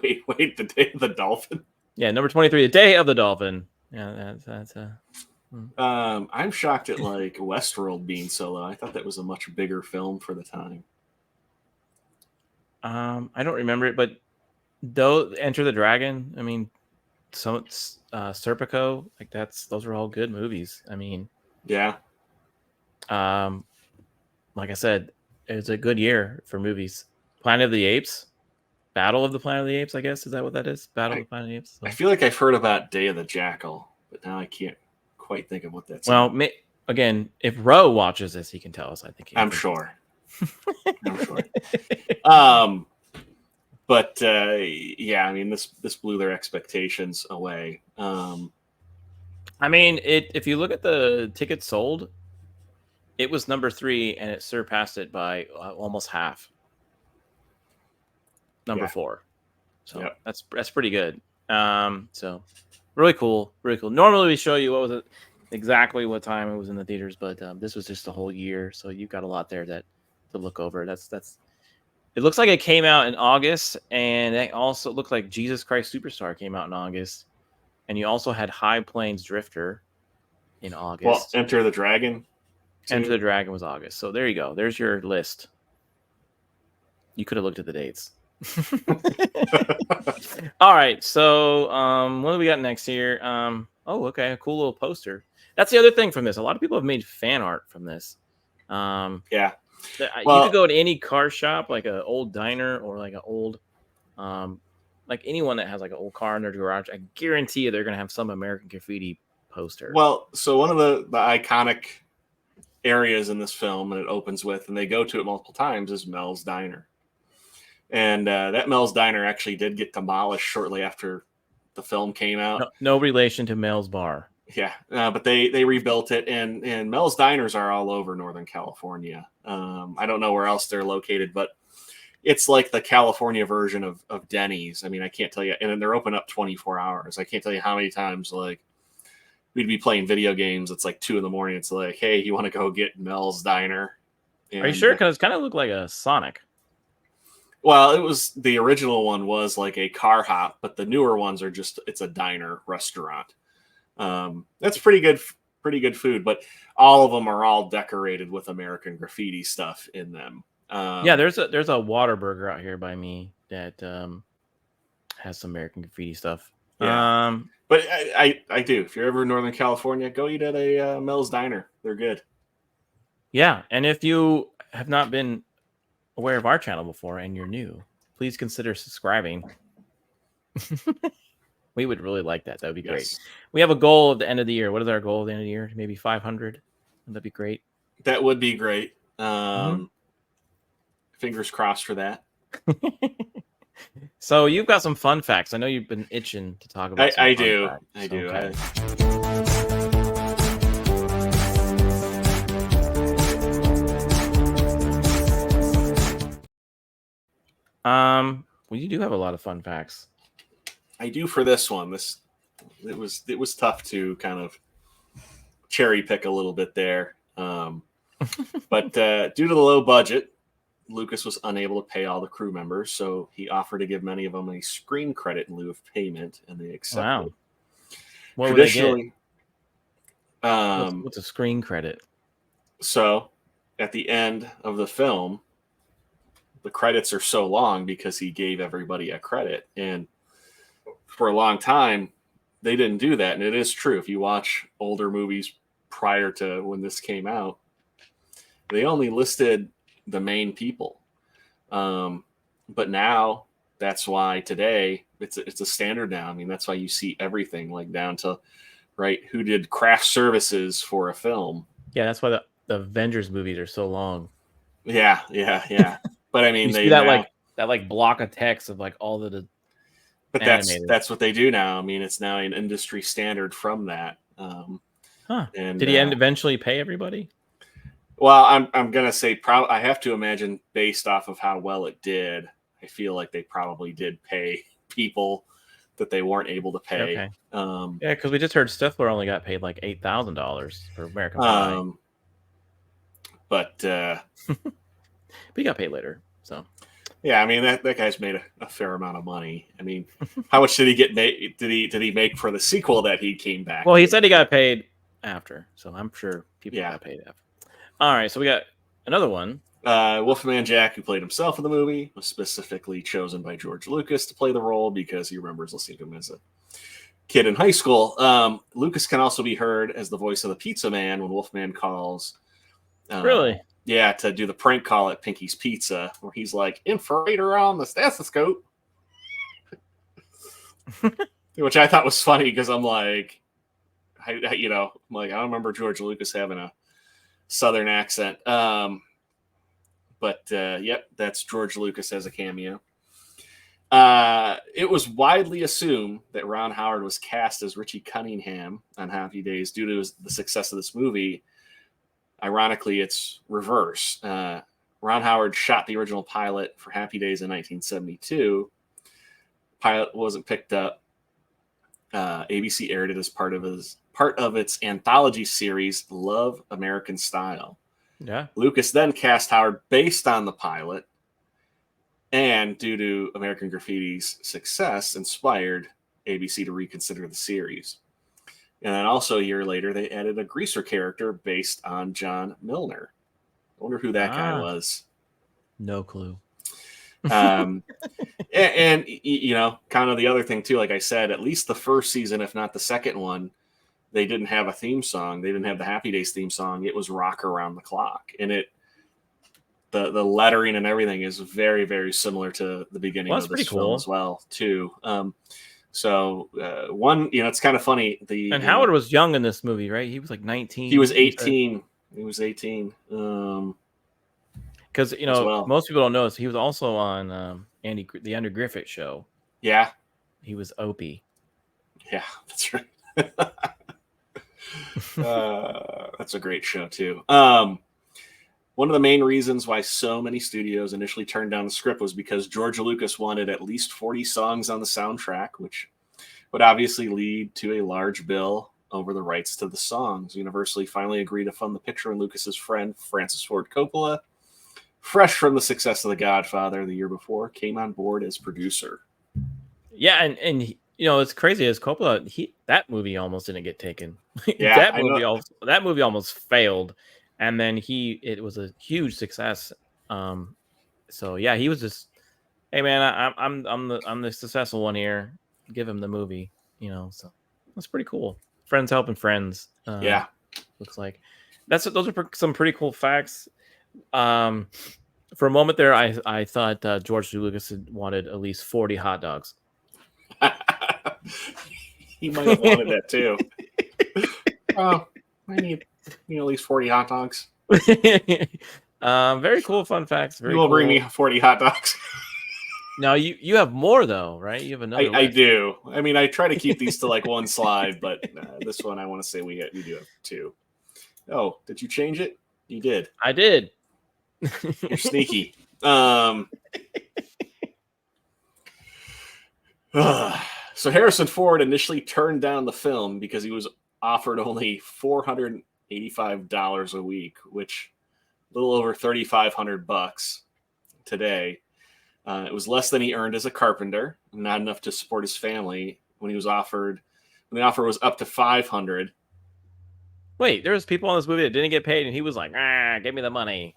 Wait, The Day of the Dolphin. Yeah, number 23, The Day of the Dolphin. Yeah, that's I'm shocked at like Westworld being so low. I thought that was a much bigger film for the time. I don't remember it, but though Enter the Dragon, I mean, so Serpico, like those are all good movies. I mean, yeah. Like I said, it was a good year for movies. Planet of the Apes, Battle of the Planet of the Apes, I guess. Is that what that is? Battle of the Planet of the Apes? So. I feel like I've heard about Day of the Jackal, but now I can't quite think of what that's. Well, again, if Ro watches this, he can tell us. I think I'm sure. I'm sure. But yeah, I mean, this blew their expectations away. I mean, if you look at the tickets sold, it was number 3, and it surpassed it by almost half. Number 4. So that's pretty good. So really cool, really cool. Normally we show you exactly what time it was in the theaters, but this was just the whole year, so you've got a lot there to look over. It's It looks like it came out in August, and it also looked like Jesus Christ Superstar came out in August. And you also had High Plains Drifter in August. Well, Enter the Dragon. Enter the Dragon was August. So there you go. There's your list. You could have looked at the dates. All right. So what do we got next here? Oh, okay. A cool little poster. That's the other thing from this. A lot of people have made fan art from this. Yeah. You could go to any car shop, like an old diner or like an old, like anyone that has like an old car in their garage. I guarantee you they're going to have some American Graffiti poster. Well, so one of the iconic areas in this film, and it opens with, and they go to it multiple times, is Mel's Diner. And that Mel's Diner actually did get demolished shortly after the film came out. No relation to Mel's Bar. Yeah, but they rebuilt it, and Mel's Diners are all over Northern California. I don't know where else they're located, but it's like the California version of Denny's. I mean, I can't tell you, and they're open up 24 hours. I can't tell you how many times like we'd be playing video games. It's like 2 a.m. It's like, hey, you want to go get Mel's Diner? And, are you sure? Because it kind of looked like a Sonic. Well, it was the original one was like a car hop, but the newer ones are just it's a diner restaurant. That's pretty good food, but all of them are all decorated with American Graffiti stuff in them. Yeah, there's a Whataburger out here by me that has some American Graffiti stuff. Yeah. But I do. If you're ever in Northern California, go eat at a Mel's Diner. They're good. Yeah, and if you have not been aware of our channel before and you're new, please consider subscribing. We would really like that. That would be great. We have a goal at the end of the year. What is our goal at the end of the year? Maybe 500. That'd be great. That would be great. Fingers crossed for that. So you've got some fun facts. I know you've been itching to talk about. I do. Okay. Well, you do have a lot of fun facts. I do for this one. It was tough to kind of cherry pick a little bit there. But due to the low budget, Lucas was unable to pay all the crew members, so he offered to give many of them a screen credit in lieu of payment, and they accepted. Wow. What would they get? What's a screen credit? So at the end of the film, the credits are so long because he gave everybody a credit. And for a long time, they didn't do that. And it is true. If you watch older movies prior to when this came out, they only listed the main people. But now that's why today it's a standard now. I mean, that's why you see everything like down to who did craft services for a film. Yeah, that's why the Avengers movies are so long. Yeah. But I mean, you see that block of text of like all the. But that's what they do now. I mean, it's now an industry standard from that. And did he eventually pay everybody? Well, I'm gonna say I have to imagine based off of how well it did. I feel like they probably did pay people that they weren't able to pay. Okay. Yeah, because we just heard Stifler only got paid like $8,000 for American Pie. But he got paid later. So yeah, I mean that guy's made a fair amount of money. I mean, how much did he get? Did he make for the sequel that he came back? Well, he said he got paid after, so I'm sure people got paid after. All right, so we got another one. Wolfman Jack, who played himself in the movie, was specifically chosen by George Lucas to play the role because he remembers listening to him as a kid in high school. Lucas can also be heard as the voice of the Pizza Man when Wolfman calls. Really? Yeah, to do the prank call at Pinky's Pizza, where he's like, infrared on the stethoscope. Which I thought was funny because I'm like, I don't remember George Lucas having a Southern accent. But yep, that's George Lucas as a cameo. It was widely assumed that Ron Howard was cast as Richie Cunningham on Happy Days due to the success of this movie. Ironically, it's reverse. Ron Howard shot the original pilot for Happy Days in 1972. Pilot wasn't picked up. ABC aired it as part of its anthology series, Love American Style. Yeah. Lucas then cast Howard based on the pilot. and due to American Graffiti's success, inspired ABC to reconsider the series. And then also a year later, they added a greaser character based on John Milner. I wonder who that guy was. No clue. And you know, kind of the other thing too, like I said, at least the first season, if not the second one, they didn't have a theme song. They didn't have the Happy Days theme song. It was Rock Around the Clock. And the lettering and everything is very, very similar to the beginning of this film as well, too. So one, you know, it's kind of funny. And Howard was young in this movie, right? He was like 19. He was 18. He was 18. Because you know, most people don't know this. He was also on the Andy Griffith Show. Yeah, he was Opie. Yeah, that's right. That's a great show too. One of the main reasons why so many studios initially turned down the script was because George Lucas wanted at least 40 songs on the soundtrack, which would obviously lead to a large bill over the rights to the songs. Universal finally agreed to fund the picture, and Lucas's friend Francis Ford Coppola, fresh from the success of The Godfather the year before, came on board as producer. Yeah, and you know, it's crazy as Coppola, that movie almost didn't get taken. Yeah, that movie almost failed, and then it was a huge success. So yeah, he was just, hey man, I'm the successful one here. Give him the movie, you know. So that's pretty cool. Friends helping friends. Yeah, looks like those are some pretty cool facts. For a moment there, I thought George Lucas had wanted at least 40 hot dogs. He might have wanted that too. I need at least 40 hot dogs. Very cool fun facts. You will bring me 40 hot dogs. Now you have more though, right? You have another. I do. I mean, I try to keep these to like one slide, but this one I want to say we do have two. Oh, did you change it? You did. I did. You're sneaky. So Harrison Ford initially turned down the film because he was offered only $485 a week, which a little over $3,500 today. It was less than he earned as a carpenter, not enough to support his family. When the offer was up to $500. Wait, there was people in this movie that didn't get paid, and he was like, give me the money.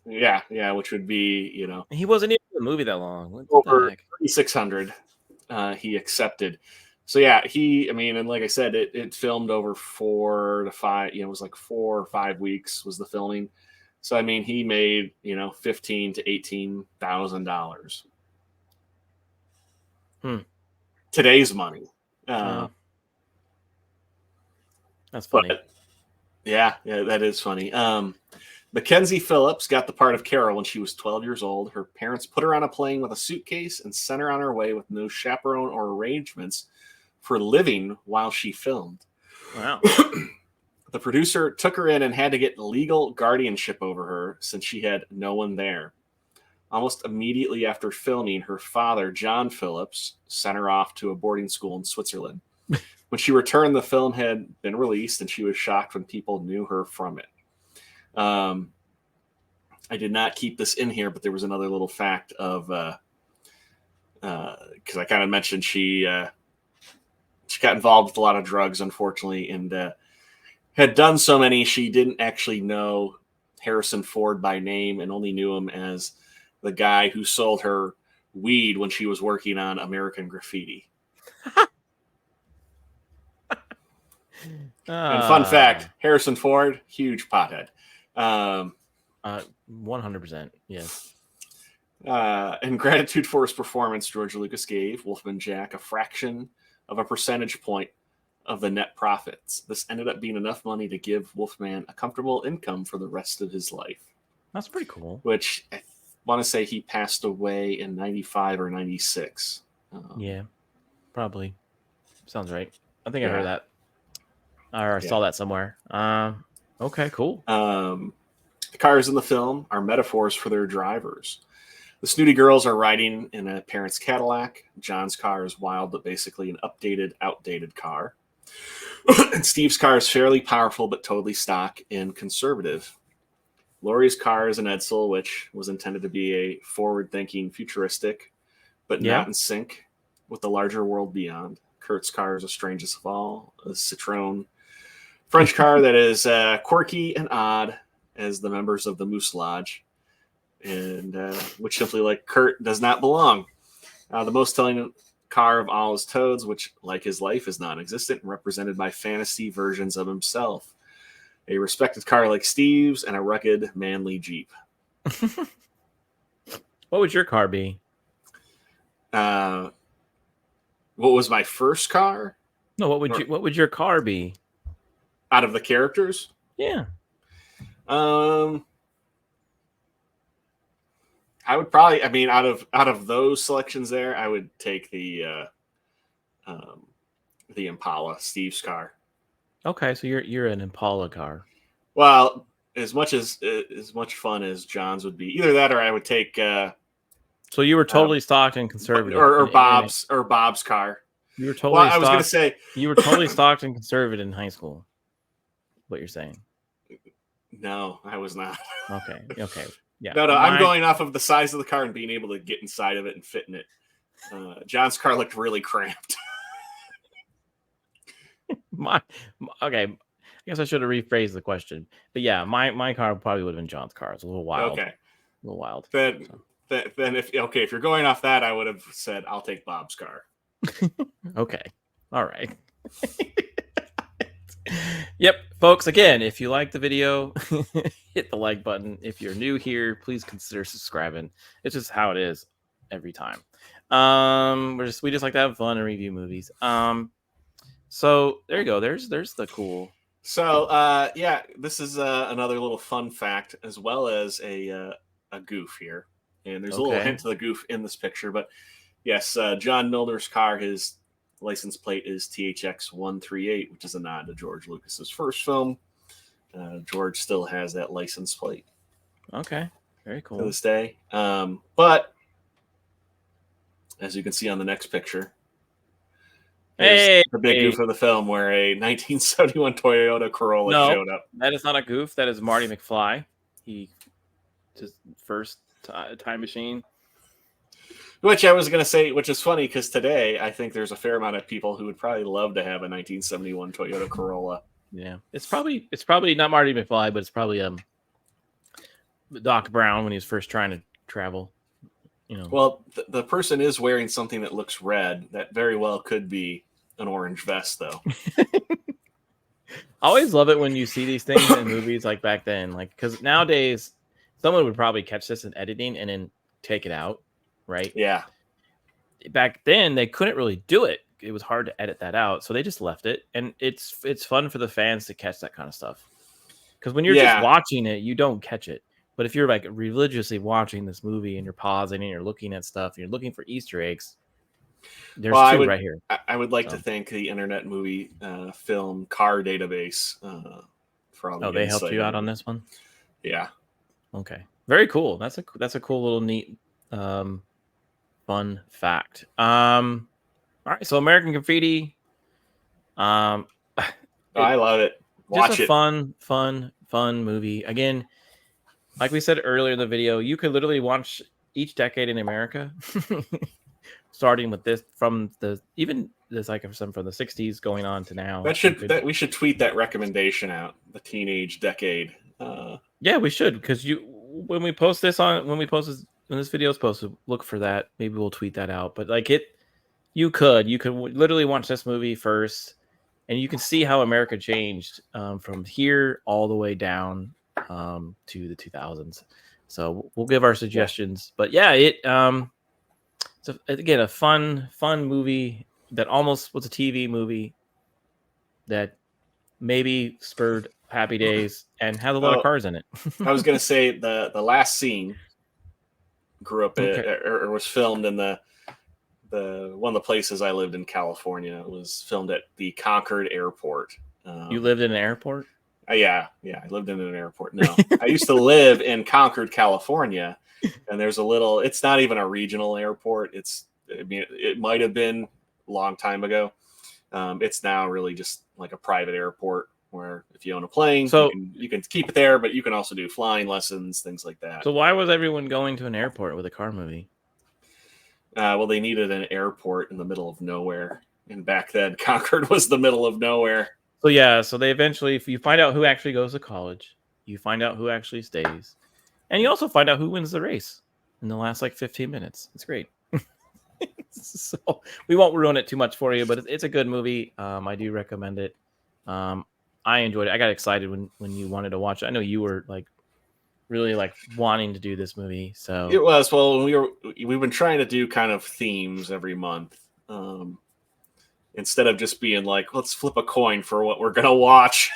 Yeah, which would be, you know, he wasn't even in the movie that long. Over $3,600, he accepted. So yeah, and like I said, it filmed over 4 to 5. You know, it was like 4 or 5 weeks was the filming. So I mean, he made $15,000 to $18,000. Today's money. That's funny. Yeah, that is funny. Mackenzie Phillips got the part of Carol when she was 12 years old. Her parents put her on a plane with a suitcase and sent her on her way with no chaperone or arrangements for living while she filmed. Wow. The producer took her in and had to get legal guardianship over her since she had no one there. Almost immediately after filming, her father, John Phillips, sent her off to a boarding school in Switzerland. When she returned, the film had been released, and she was shocked when people knew her from it. I did not keep this in here, but there was another little fact of because I kind of mentioned she got involved with a lot of drugs, unfortunately, and had done so many she didn't actually know Harrison Ford by name and only knew him as the guy who sold her weed when she was working on American Graffiti. And fun fact, Harrison Ford, huge pothead. 100%, yes. In gratitude for his performance, George Lucas gave Wolfman Jack a fraction of a percentage point of the net profits. This ended up being enough money to give Wolfman a comfortable income for the rest of his life. That's pretty cool. Which I want to say he passed away in 95 or 96. Yeah, probably. Sounds right. I think I heard that. I saw that somewhere. Okay, cool. The cars in the film are metaphors for their drivers. The snooty girls are riding in a parent's Cadillac. John's car is wild, but basically an outdated car. And Steve's car is fairly powerful, but totally stock and conservative. Laurie's car is an Edsel, which was intended to be a forward-thinking, futuristic, but Yeah. not in sync with the larger world beyond. Kurt's car is a strangest of all, a Citroen French car that is quirky and odd as the members of the Moose Lodge, and which simply, like Kurt, does not belong. The most telling car of all is Toad's, which, like his life, is non-existent and represented by fantasy versions of himself. A respected car like Steve's and a rugged, manly Jeep. What would your car be? What was my first car? No, what would your car be? Out of the characters? Yeah. I would probably, I mean, out of those selections there, I would take the Impala, Steve's car. Okay, so you're an Impala car. Well, as much fun as John's would be, either that or I would take. So you were totally stocked and conservative, or Bob's car. You were totally. Well, I was going to say you were totally stocked and conservative in high school. What you're saying? No, I was not. Okay. Yeah. No, I'm going off of the size of the car and being able to get inside of it and fit in it. John's car looked really cramped. Okay. I guess I should have rephrased the question. But yeah, my car probably would have been John's car. It's a little wild. Okay. A little wild. Then if you're going off that, I would have said I'll take Bob's car. Okay. All right. Yep, folks, again, if you like the video, hit the like button. If you're new here, please consider subscribing. It's just how it is every time. We just like to have fun and review movies. So there you go. There's the cool. So yeah, this is another little fun fact as well as a goof here. And there's a little hint to the goof in this picture, but yes, John Milner's car, his license plate is THX 138, which is a nod to George Lucas's first film. George still has that license plate. Okay, very cool. To this day. But as you can see on the next picture, the big goof of the film where a 1971 Toyota Corolla showed up. That is not a goof. That is Marty McFly. He just first time machine. Which I was going to say, which is funny because today I think there's a fair amount of people who would probably love to have a 1971 Toyota Corolla. Yeah, it's probably not Marty McFly, but it's probably Doc Brown when he was first trying to travel. Well, the person is wearing something that looks red. That very well could be an orange vest, though. I always love it when you see these things in movies like back then, like because nowadays someone would probably catch this in editing and then take it out. Right. Yeah. Back then, they couldn't really do it. It was hard to edit that out, so they just left it. And it's fun for the fans to catch that kind of stuff. Because when you're just watching it, you don't catch it. But if you're like religiously watching this movie and you're pausing and you're looking at stuff and you're looking for Easter eggs, there's two right here. I would like to thank the Internet Movie Film Car Database for all the they helped you out on this one. Yeah. Okay. Very cool. That's a cool little neat. Fun fact. All right, so American Graffiti. I love it. Watch just a fun movie. Again, like we said earlier in the video, you could literally watch each decade in America, starting with this from the from the 60s going on to now. We should tweet that recommendation out. The teenage decade. Yeah, we should because when this video is posted, look for that. Maybe we'll tweet that out. But you could literally watch this movie first, and you can see how America changed from here all the way down to the 2000s. So we'll give our suggestions. But yeah, it's again a fun movie that almost was a TV movie that maybe spurred Happy Days and had a lot of cars in it. I was gonna say the last scene grew up or was filmed in the one of the places I lived in California. It was filmed at the Concord Airport. You lived in an airport? Yeah, I lived in an airport. No, I used to live in Concord, California, and there's it's not even a regional airport. It might have been a long time ago. It's now really just like a private airport. where if you own a plane, So you can keep it there, but you can also do flying lessons, things like that. So why was everyone going to an airport with a car movie? Well, they needed an airport in the middle of nowhere, and back then Concord was the middle of nowhere. So yeah, so they eventually, if you find out who actually goes to college, you find out who actually stays, and you also find out who wins the race in the last like 15 minutes. It's great. So we won't ruin it too much for you, but it's a good movie. I do recommend it. I enjoyed it. I got excited when you wanted to watch it. I know you were like really like wanting to do this movie. So It was, well, we've been trying to do kind of themes every month. Instead of just being like, let's flip a coin for what we're gonna watch.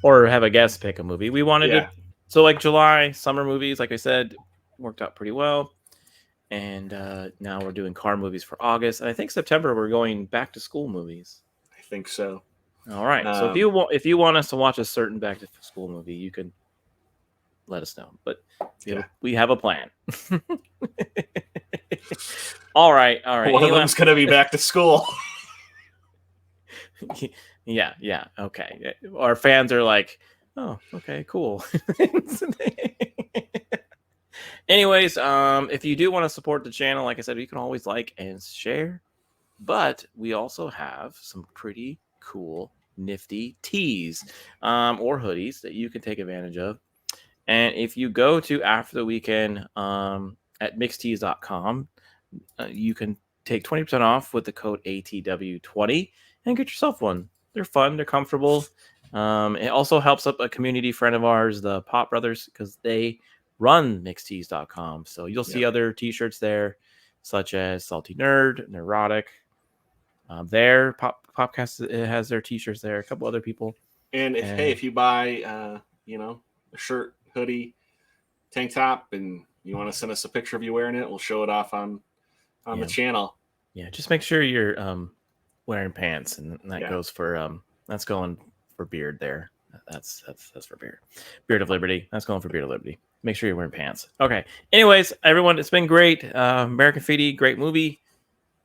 Or have a guest pick a movie. We wanted Yeah. to, so like July summer movies, like I said, worked out pretty well. And now we're doing car movies for August, and I think September we're going back to school movies. I think so. All right. So if you want us to watch a certain back to school movie, you can let us know. But we have a plan. All right. One of them's gonna be back to school. Yeah. Okay. Our fans are like, oh, okay, cool. Anyways, if you do want to support the channel, like I said, you can always like and share. But we also have some pretty cool, nifty tees or hoodies that you can take advantage of. And if you go to After the Weekend at mixtees.com, you can take 20% off with the code ATW20 and get yourself one. They're fun. They're comfortable. It also helps up a community friend of ours, the Pop Brothers, because they run mixtees.com. So you'll see other t-shirts there, such as Salty Nerd, Neurotic. Their Popcast has their t-shirts there. A couple other people. And if you buy a shirt, hoodie, tank top, and you want to send us a picture of you wearing it, we'll show it off on the channel. Yeah, just make sure you're wearing pants, and that goes for that's going for beard there. That's for Beard of Liberty. That's going for Beard of Liberty. Make sure you're wearing pants. Okay. Anyways, everyone, it's been great. American Graffiti, great movie.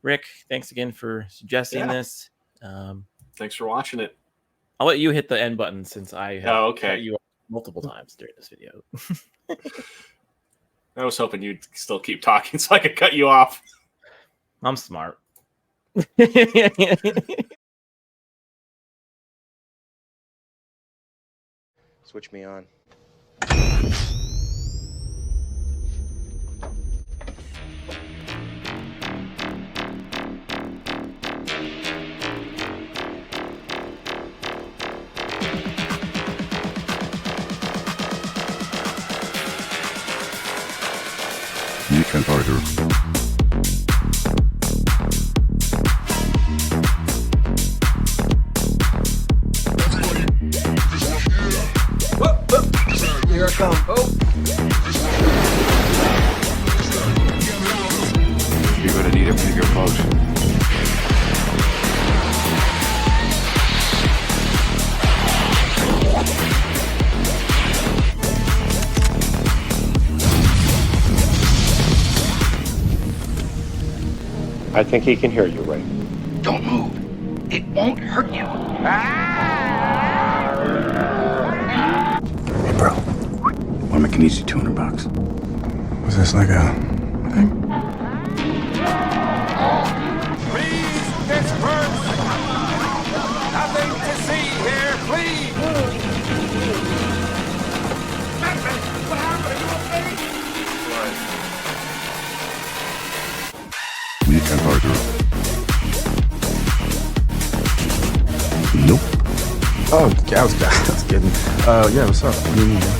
Rick, thanks again for suggesting this. Thanks for watching it. I'll let you hit the end button since I have cut you off multiple times during this video. I was hoping you'd still keep talking so I could cut you off. I'm smart. Switch me on. Weekend harder. Here I come. Oh. You're gonna need a bigger boat. I think he can hear you, Ray. Don't move. It won't hurt you. Hey, bro. Wanna make an easy $200? Was this like a thing? Please disperse. Nothing to see here, please. Batman, what happened? Are you okay? Weekend harder. Nope. Oh, I was kidding. Yeah, what's up? What do you mean, man?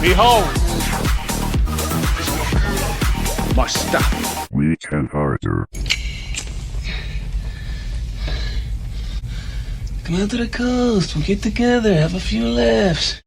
Behold. Must stop. Weekend harder. Come out to the coast. We'll get together. Have a few laughs.